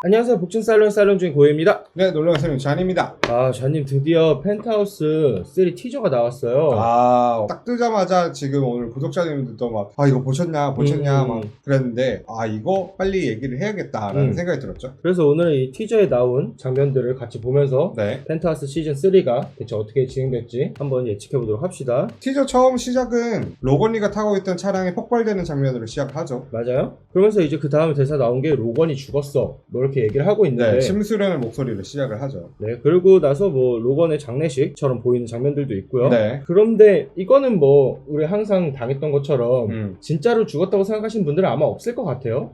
안녕하세요. 복층 살롱 중인 고혜입니다. 네, 놀러간 선생님 잔입니다. 잔님 드디어 펜트하우스 3 티저가 나왔어요. 딱 뜨자마자 지금 오늘 구독자님들도 막 이거 보셨냐 막 그랬는데 이거 빨리 얘기를 해야겠다라는 생각이 들었죠. 그래서 오늘 이 티저에 나온 장면들을 같이 보면서 네. 펜트하우스 시즌 3가 대체 어떻게 진행될지 한번 예측해 보도록 합시다. 티저 처음 시작은 로건리가 타고 있던 차량이 폭발되는 장면으로 시작하죠. 맞아요? 그러면서 이제 그 다음에 대사 나온 게 로건이 죽었어 뭐 이렇게 얘기를 하고 있는데 네, 심수련의 목소리로 시작을 하죠. 네, 그리고 나서 뭐 로건의 장례식처럼 보이는 장면들도 있고요. 네. 그런데 이거는 뭐 우리 항상 당했던 것처럼 진짜로 죽었다고 생각하시는 분들은 아마 없을 것 같아요.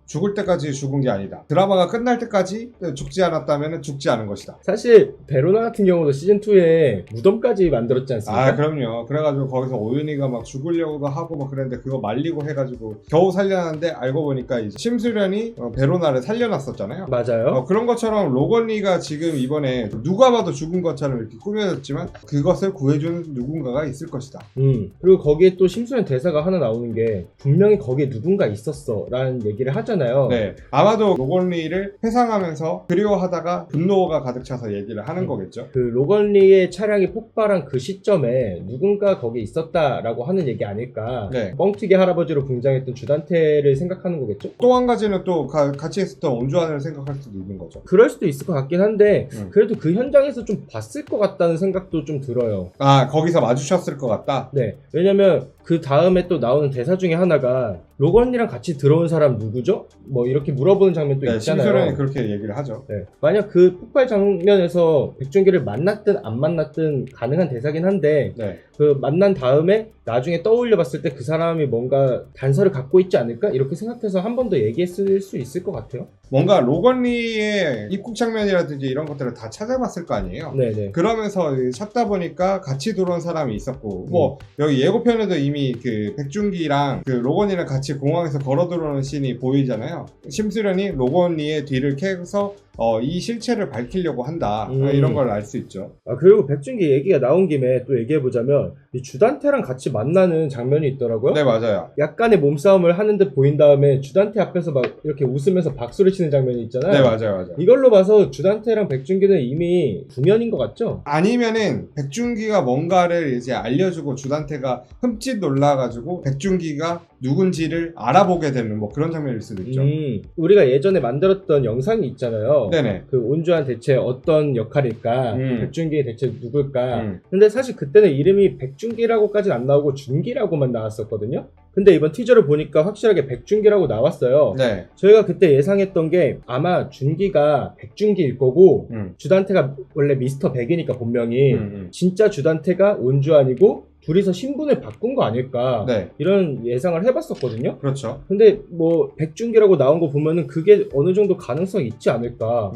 죽을 때까지 죽은 게 아니다. 드라마가 끝날 때까지 죽지 않았다면 죽지 않은 것이다. 사실 베로나 같은 경우도 시즌2에 무덤까지 만들었지 않습니까? 그럼요. 그래가지고 거기서 오윤희가 막 죽으려고도 하고 막 그랬는데 그거 말리고 해가지고 겨우 살려놨는데 알고 보니까 이제 심수련이 베로나를 살려놨었잖아요. 맞아요. 그런 것처럼 로건리가 지금 이번에 누가 봐도 죽은 것처럼 이렇게 꾸며졌지만 그것을 구해준 누군가가 있을 것이다. 그리고 거기에 또 심수련 대사가 하나 나오는 게 분명히 거기에 누군가 있었어 라는 얘기를 하잖아요. 네, 아마도 로건리를 회상하면서 그리워하다가 분노가 가득 차서 얘기를 하는 거겠죠. 그 로건리의 차량이 폭발한 그 시점에 누군가 거기에 있었다라고 하는 얘기 아닐까. 네. 뻥튀기 할아버지로 등장했던 주단태를 생각하는 거겠죠? 또 한 가지는 또 같이 있었던 온주환을 생각할 수도 있는 거죠. 그럴 수도 있을 것 같긴 한데 그래도 그 현장에서 좀 봤을 것 같다는 생각도 좀 들어요. 거기서 마주쳤을 것 같다? 네, 왜냐면 그 다음에 또 나오는 대사 중에 하나가 로건이랑 같이 들어온 사람 누구죠? 뭐 이렇게 물어보는 장면도 있잖아요. 심수련이 그렇게 얘기를 하죠. 네. 만약 그 폭발 장면에서 백준기를 만났든 안 만났든 가능한 대사긴 한데 그 만난 다음에 나중에 떠올려 봤을 때 그 사람이 뭔가 단서를 갖고 있지 않을까? 이렇게 생각해서 한 번 더 얘기했을 수 있을 것 같아요. 뭔가 로건리의 입국 장면이라든지 이런 것들을 다 찾아봤을 거 아니에요. 네네. 그러면서 찾다 보니까 같이 들어온 사람이 있었고 뭐 여기 예고편에도 이미 그 백준기랑 그 로건리랑 같이 공항에서 걸어 들어오는 씬이 보이잖아요. 심수련이 로건리의 뒤를 캐서 이 실체를 밝히려고 한다. 이런 걸 알 수 있죠. 그리고 백준기 얘기가 나온 김에 또 얘기해보자면 이 주단태랑 같이 만나는 장면이 있더라고요. 네, 맞아요. 약간의 몸싸움을 하는 듯 보인 다음에 주단태 앞에서 막 이렇게 웃으면서 박수를 치는 장면이 있잖아요. 네, 맞아요. 이걸로 봐서 주단태랑 백준기는 이미 구면인 것 같죠? 아니면은 백준기가 뭔가를 이제 알려주고 주단태가 흠칫 놀라가지고 백준기가 누군지를 알아보게 되는 뭐 그런 장면일 수도 있죠. 우리가 예전에 만들었던 영상이 있잖아요. 네네. 그 온주환 대체 어떤 역할일까? 백준기 대체 누굴까? 근데 사실 그때는 이름이 백준기라고까지는 안 나오고 준기라고만 나왔었거든요. 근데 이번 티저를 보니까 확실하게 백준기라고 나왔어요. 네. 저희가 그때 예상했던 게 아마 준기가 백준기일 거고 주단태가 원래 미스터 백이니까 본명이 진짜 주단태가 온주환이고 둘이서 신분을 바꾼 거 아닐까 이런 예상을 해봤었거든요. 그렇죠. 근데 뭐 백준기라고 나온 거 보면은 그게 어느 정도 가능성이 있지 않을까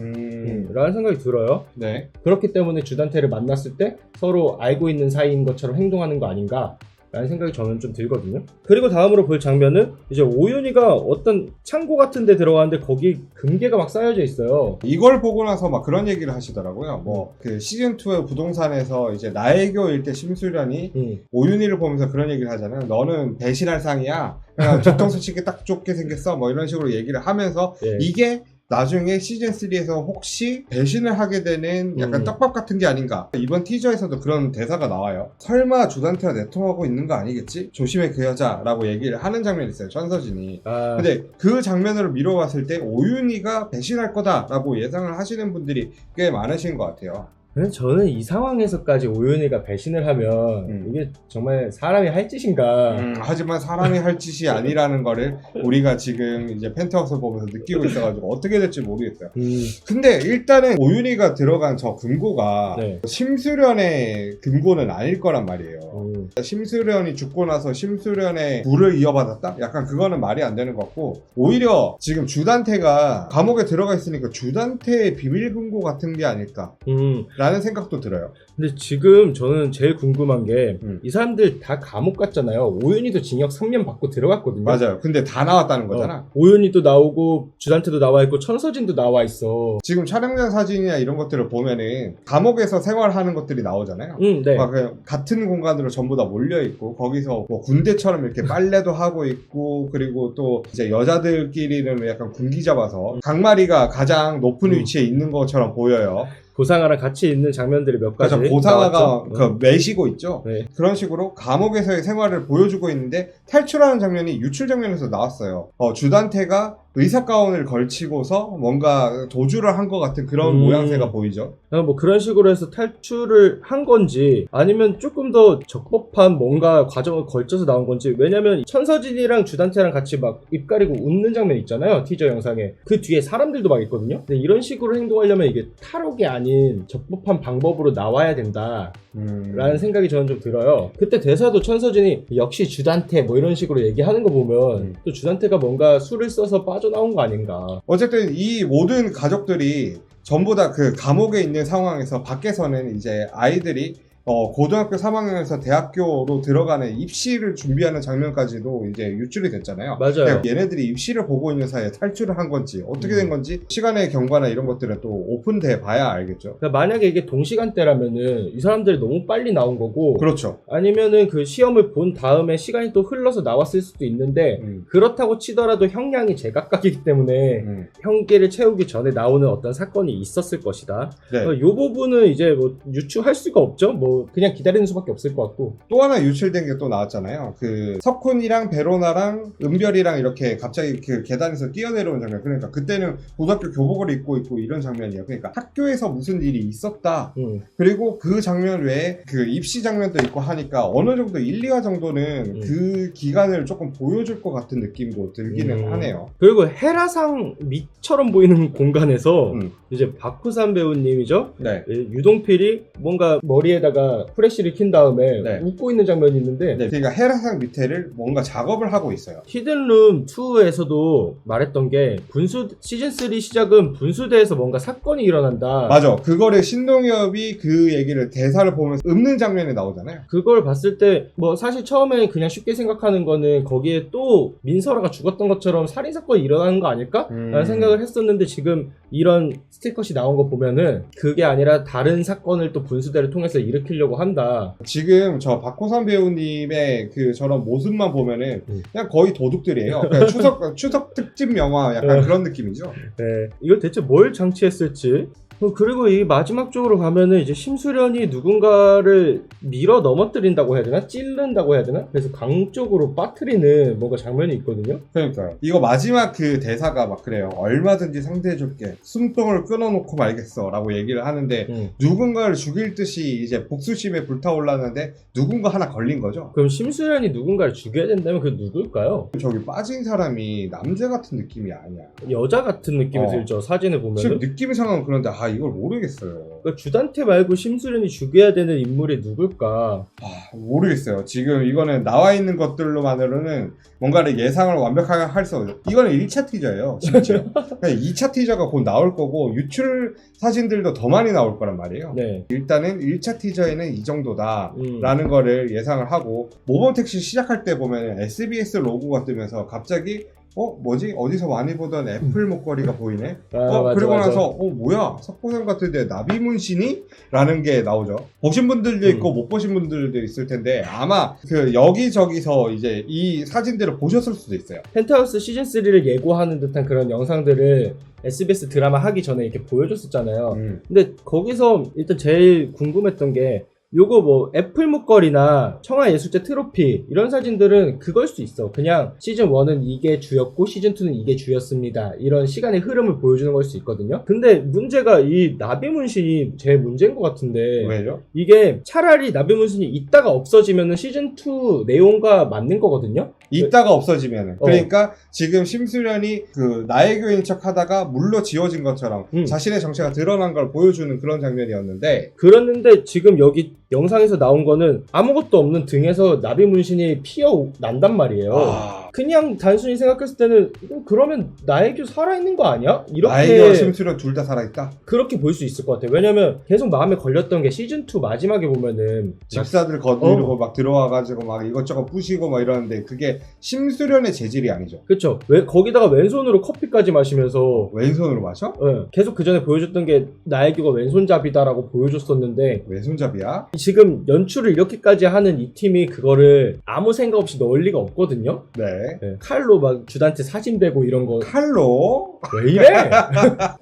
라는 생각이 들어요. 네. 그렇기 때문에 주단태를 만났을 때 서로 알고 있는 사이인 것처럼 행동하는 거 아닌가 라는 생각이 저는 좀 들거든요. 그리고 다음으로 볼 장면은 이제 오윤희가 어떤 창고 같은 데 들어가는데 거기 금괴가 막 쌓여져 있어요. 이걸 보고 나서 막 그런 얘기를 하시더라고요. 뭐 그 시즌2의 부동산에서 이제 나애교일 때 심수련이 오윤희를 보면서 그런 얘기를 하잖아요. 너는 배신할 상이야. 그냥 뒤통수 치기 딱 좋게 생겼어. 뭐 이런 식으로 얘기를 하면서 이게 나중에 시즌3에서 혹시 배신을 하게 되는 약간 떡밥 같은 게 아닌가. 이번 티저에서도 그런 대사가 나와요. 설마 주단태와 내통하고 있는 거 아니겠지? 조심해 그 여자라고 얘기를 하는 장면이 있어요. 천서진이. 근데 그 장면으로 미뤄봤을 때 오윤희가 배신할 거다라고 예상을 하시는 분들이 꽤 많으신 것 같아요. 저는 이 상황에서까지 오윤희가 배신을 하면 이게 정말 사람이 할 짓인가. 하지만 사람이 할 짓이 아니라는 거를 우리가 지금 이제 펜트하우스 보면서 느끼고 있어가지고 어떻게 될지 모르겠어요. 근데 일단은 오윤희가 들어간 저 금고가 심수련의 금고는 아닐 거란 말이에요. 심수련이 죽고 나서 심수련의 부를 이어받았다? 약간 그거는 말이 안 되는 것 같고 오히려 지금 주단태가 감옥에 들어가 있으니까 주단태의 비밀 금고 같은 게 아닐까 라는 생각도 들어요. 근데 지금 저는 제일 궁금한 게 이 사람들 다 감옥 갔잖아요. 오윤희도 징역 3년 받고 들어갔거든요. 맞아요. 근데 다 나왔다는 거잖아. 오윤희도 나오고 주단태도 나와 있고 천서진도 나와 있어. 지금 촬영된 사진이나 이런 것들을 보면은 감옥에서 생활하는 것들이 나오잖아요. 네. 막 같은 공간으로 전부 다 몰려 있고 거기서 뭐 군대처럼 이렇게 빨래도 하고 있고 그리고 또 이제 여자들끼리는 약간 군기 잡아서 강마리가 가장 높은 위치에 있는 것처럼 보여요. 고상아랑 같이 있는 장면들이 몇 가지 그래서 고상아가 나왔죠? 그 매시고 있죠. 네. 그런 식으로 감옥에서의 생활을 보여주고 있는데 탈출하는 장면이 유출 장면에서 나왔어요. 주단태가 의사 가운을 걸치고서 뭔가 도주를 한 것 같은 그런 모양새가 보이죠. 뭐 그런 식으로 해서 탈출을 한 건지 아니면 조금 더 적법한 뭔가 과정을 걸쳐서 나온 건지. 왜냐면 천서진이랑 주단태랑 같이 막 입 가리고 웃는 장면 있잖아요, 티저 영상에. 그 뒤에 사람들도 막 있거든요. 근데 이런 식으로 행동하려면 이게 탈옥이 아닌 적법한 방법으로 나와야 된다 라는 생각이 저는 좀 들어요. 그때 대사도 천서진이 역시 주단태 뭐 이런 식으로 얘기하는 거 보면 또 주단태가 뭔가 술을 써서 빠져나온 거 아닌가. 어쨌든 이 모든 가족들이 전부 다 그 감옥에 있는 상황에서 밖에서는 이제 아이들이 고등학교 3학년에서 대학교로 들어가는 입시를 준비하는 장면까지도 이제 유출이 됐잖아요. 맞아요. 얘네들이 입시를 보고 있는 사이에 탈출을 한 건지 어떻게 된 건지 시간의 경과나 이런 것들은 또 오픈돼 봐야 알겠죠. 그러니까 만약에 이게 동시간대라면은 이 사람들이 너무 빨리 나온 거고, 그렇죠. 아니면은 그 시험을 본 다음에 시간이 또 흘러서 나왔을 수도 있는데 그렇다고 치더라도 형량이 제각각이기 때문에 형기를 채우기 전에 나오는 어떤 사건이 있었을 것이다. 네. 이 부분은 이제 뭐 유추할 수가 없죠. 뭐 그냥 기다리는 수밖에 없을 것 같고. 또 하나 유출된 게 또 나왔잖아요. 그 석훈이랑 베로나랑 은별이랑 이렇게 갑자기 그 계단에서 뛰어내려온 장면. 그러니까 그때는 고등학교 교복을 입고 있고 이런 장면이에요. 그러니까 학교에서 무슨 일이 있었다. 그리고 그 장면 외에 그 입시 장면도 있고 하니까 어느 정도 1, 2화 정도는 그 기간을 조금 보여줄 것 같은 느낌도 들기는 하네요. 그리고 헤라상 밑처럼 보이는 공간에서 이제 박후산 배우님이죠. 네. 유동필이 뭔가 머리에다가 프레쉬를 킨 다음에 네. 웃고 있는 장면이 있는데, 네, 그러니까 헤라상 밑에를 뭔가 작업을 하고 있어요. 히든룸 2에서도 말했던 게 시즌 3 시작은 분수대에서 뭔가 사건이 일어난다. 맞아. 그거를 신동엽이 그 얘기를 대사를 보면서 읊는 장면이 나오잖아요. 그걸 봤을 때 뭐 사실 처음에 그냥 쉽게 생각하는 거는 거기에 또 민설아가 죽었던 것처럼 살인사건이 일어나는 거 아닐까? 라는 생각을 했었는데 지금 이런 스티커시 나온 거 보면은 그게 아니라 다른 사건을 또 분수대를 통해서 일으키려고 한다. 지금 저 박호선 배우님의 그 저런 모습만 보면은 그냥 거의 도둑들이에요. 그냥 추석 특집 영화 약간 그런 느낌이죠. 네, 이거 대체 뭘 장치했을지. 그리고 이 마지막 쪽으로 가면은 이제 심수련이 누군가를 밀어 넘어뜨린다고 해야 되나? 찌른다고 해야 되나? 그래서 강 쪽으로 빠뜨리는 뭔가 장면이 있거든요. 그러니까요. 이거 마지막 그 대사가 막 그래요. 얼마든지 상대해줄게. 숨통을 끊어놓고 말겠어. 라고 얘기를 하는데 누군가를 죽일 듯이 이제 복수심에 불타올랐는데 누군가 하나 걸린 거죠. 그럼 심수련이 누군가를 죽여야 된다면 그게 누굴까요? 저기 빠진 사람이 남자 같은 느낌이 아니야. 여자 같은 느낌이 들죠. 사진을 보면은. 지금 느낌상은 그런데 이걸 모르겠어요. 그러니까 주단태 말고 심수련이 죽여야 되는 인물이 누굴까? 모르겠어요. 지금 이거는 나와 있는 것들로만으로는 뭔가를 예상을 완벽하게 할 수 없어요. 이거는 1차 티저예요. 심지어. 2차 티저가 곧 나올 거고 유출 사진들도 더 많이 나올 거란 말이에요. 네. 일단은 1차 티저에는 이 정도다 라는 거를 예상을 하고 모범택시 시작할 때 보면 SBS 로고가 뜨면서 갑자기 뭐지? 어디서 많이 보던 애플 목걸이가 보이네? 맞아, 그러고 맞아. 나서, 뭐야? 석고상 같은데 나비문신이? 라는 게 나오죠. 보신 분들도 있고, 못 보신 분들도 있을 텐데, 아마 그 여기저기서 이제 이 사진들을 보셨을 수도 있어요. 펜트하우스 시즌3를 예고하는 듯한 그런 영상들을 SBS 드라마 하기 전에 이렇게 보여줬었잖아요. 근데 거기서 일단 제일 궁금했던 게 요거 뭐 애플 목걸이나 청아예술제 트로피 이런 사진들은 그걸 수 있어. 그냥 시즌 1은 이게 주였고 시즌 2는 이게 주였습니다. 이런 시간의 흐름을 보여주는 걸 수 있거든요. 근데 문제가 이 나비문신이 제일 문제인 것 같은데. 왜요? 이게 차라리 나비문신이 있다가 없어지면은 시즌 2 내용과 맞는 거거든요. 있다가 없어지면은. 그러니까 지금 심수련이 그 나의 교인 척 하다가 물로 지워진 것처럼 자신의 정체가 드러난 걸 보여주는 그런 장면이었는데. 그랬는데 지금 여기 영상에서 나온 거는 아무것도 없는 등에서 나비 문신이 피어 난단 말이에요. 그냥 단순히 생각했을 때는 그러면 나에게 살아있는 거 아니야? 나에게와 심수련 둘 다 살아있다? 그렇게 볼 수 있을 것 같아요. 왜냐면 계속 마음에 걸렸던 게 시즌2 마지막에 보면은 집사들 거두르고 막 들어와가지고 막 이것저것 부시고 막 이러는데 그게 심수련의 재질이 아니죠. 그쵸. 거기다가 왼손으로 커피까지 마시면서 왼손으로 마셔? 네. 계속 그 전에 보여줬던 게 나에게가 왼손잡이다라고 보여줬었는데 왼손잡이야? 지금 연출을 이렇게까지 하는 이 팀이 그거를 아무 생각 없이 넣을 리가 없거든요. 네. 네. 칼로 막 주단체 사진 베고 이런 거. 칼로? 왜 이래?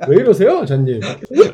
왜 이러세요, 전님?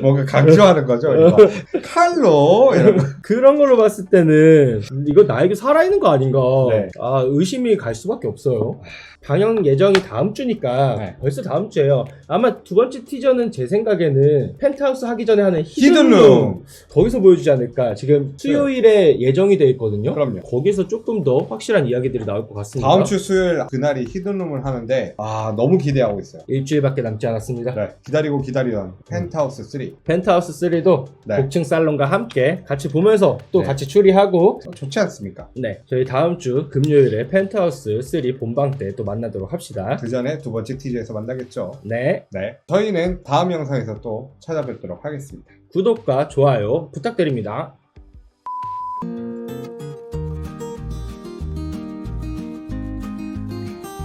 뭔가 강조하는 거죠. 이거. 칼로? 이런 거. 그런 걸로 봤을 때는 이거 나에게 살아있는 거 아닌가. 네. 의심이 갈 수밖에 없어요. 방영 예정이 다음 주니까 네. 벌써 다음 주예요. 아마 두 번째 티저는 제 생각에는 펜트하우스 하기 전에 하는 히든룸. 히든룸 거기서 보여주지 않을까. 지금 수요일에 예정이 돼 있거든요. 그럼요. 거기서 조금 더 확실한 이야기들이 나올 것 같습니다. 다음 주 수요일 그날이 히든룸을 하는데 너무 기대하고 있어요. 일주일밖에 남지 않았습니다. 네. 기다리고 기다리던 펜트하우스 3. 펜트하우스 3도 네. 복층 살롱과 함께 같이 보면서 또 네. 같이 추리하고 좋지 않습니까? 네, 저희 다음 주 금요일에 펜트하우스 3 본방 때 또 만나도록 합시다. 그 전에 두 번째 티저에서 만나겠죠. 네, 네. 저희는 다음 영상에서 또 찾아뵙도록 하겠습니다. 구독과 좋아요 부탁드립니다.